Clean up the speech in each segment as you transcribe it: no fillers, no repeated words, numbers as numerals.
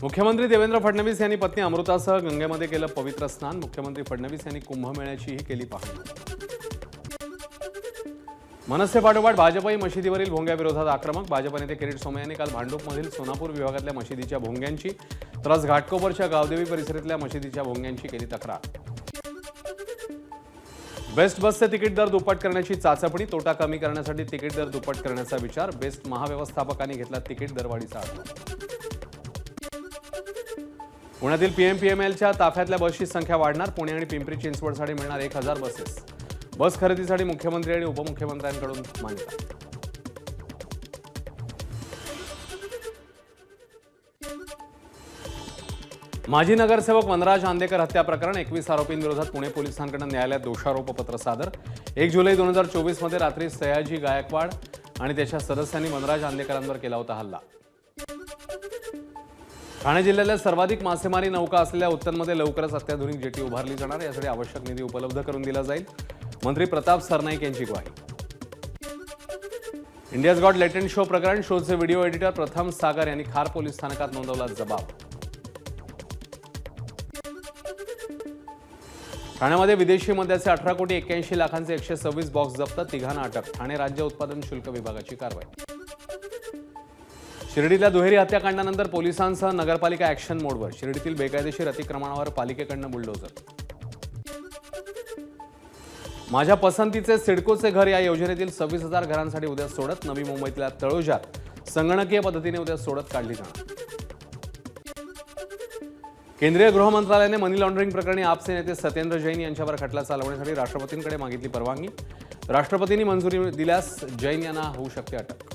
मुख्यमंत्री देवेंद्र फडणवीस यांनी पत्नी अमृतासह गंगेमध्ये केलं पवित्र स्नान। मुख्यमंत्री फडणवीस यांनी कुंभमेळ्याचीही केली पाहणी। मनसेपाठोपाठ भाजपही मशिदीवरील भोंग्याविरोधात आक्रमक। भाजप नेते किरीट सोमय्या यांनी काल भांडूपमधील सोनापूर विभागातल्या मशिदीच्या भोंग्यांची तसंच घाटकोपरच्या गावदेवी परिसरातल्या मशिदीच्या भोंग्यांची केली तक्रार। बेस्ट बसचे तिकीट दर दुप्पट करण्याची चाचपणी। तोटा कमी करण्यासाठी तिकीट दर दुप्पट करण्याचा विचार। बेस्ट महाव्यवस्थापकांनी घेतला तिकीट दरवाढीचा आढावा। पुण्यातील पीएमपीएमएलच्या ताफ्यातल्या बसची संख्या वाढणार। पुणे आणि पिंपरी चिंचवडसाठी मिळणार 1000 बसेस। बस खरेदीसाठी मुख्यमंत्री आणि उपमुख्यमंत्र्यांकडून मान्यता। माजी नगरसेवक वनराज आंदेकर हत्या प्रकरण 21 आरोपींविरोधात पुणे पोलिसांकडून न्यायालयात दोषारोपपत्र सादर। 1 जुलै 2024 मध्ये रात्री सयाजी गायकवाड आणि त्याच्या सदस्यांनी वनराज आंदेकरांवर केला होता हल्ला। ठाणे जिल्ह्यातल्या सर्वाधिक मासेमारी नौका असलेल्या उत्तनमध्ये लवकरच अत्याधुनिक जेटी उभारली जाणार। यासाठी आवश्यक निधी उपलब्ध करून दिला जाईल। मंत्री प्रताप सरनाईक यांची ग्वाही। इंडियाज गॉट लेटेंट शो प्रकरण शोचे व्हिडिओ एडिटर प्रथम सागर यांनी खार पोलीस स्थानकात नोंदवला जबाब। ठाण्यामध्ये विदेशी मद्याचे 18 कोटी 81 लाखांचे 126 बॉक्स जप्त। तिघांना अटक। ठाणे राज्य उत्पादन शुल्क विभागाची कारवाई। शिर्डीतल्या दुहेरी हत्याकांडानंतर पोलिसांसह नगरपालिका ॲक्शन मोडवर। शिर्डीतील बेकायदेशीर अतिक्रमणावर पालिकेकडून बुलडोझर। माझ्या पसंतीचे सिडकोचे घर या योजनेतील 26,000 घरांसाठी उद्या सोडत। नवी मुंबईतल्या तळोजात संगणकीय पद्धतीने उद्या सोडत काढली जाणार। केंद्रीय गृह मंत्रालयाने मनी लॉन्ड्रिंग प्रकरणी आपचे नेते सत्येंद्र जैन यांच्यावर खटला चालवण्यासाठी राष्ट्रपतींकडे मागितली परवानगी। राष्ट्रपतींनी मंजुरी दिल्यास जैन यांना होऊ शकते अटक।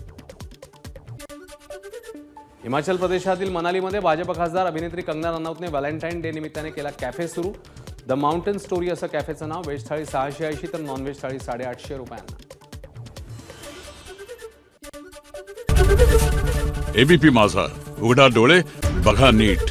हिमाचल प्रदेशातील मनालीमध्ये भाजप खासदार अभिनेत्री कंगना रनौतने व्हॅलेंटाईन डे निमित्ताने केला कॅफे सुरू। द माउंटेन स्टोरी असं कॅफेचं नाव। व्हेज थाळी 680 तर नॉनव्हेज थाळी 850 रुपयांना। एबीपी माझा, उघडा डोळे बघा नीट।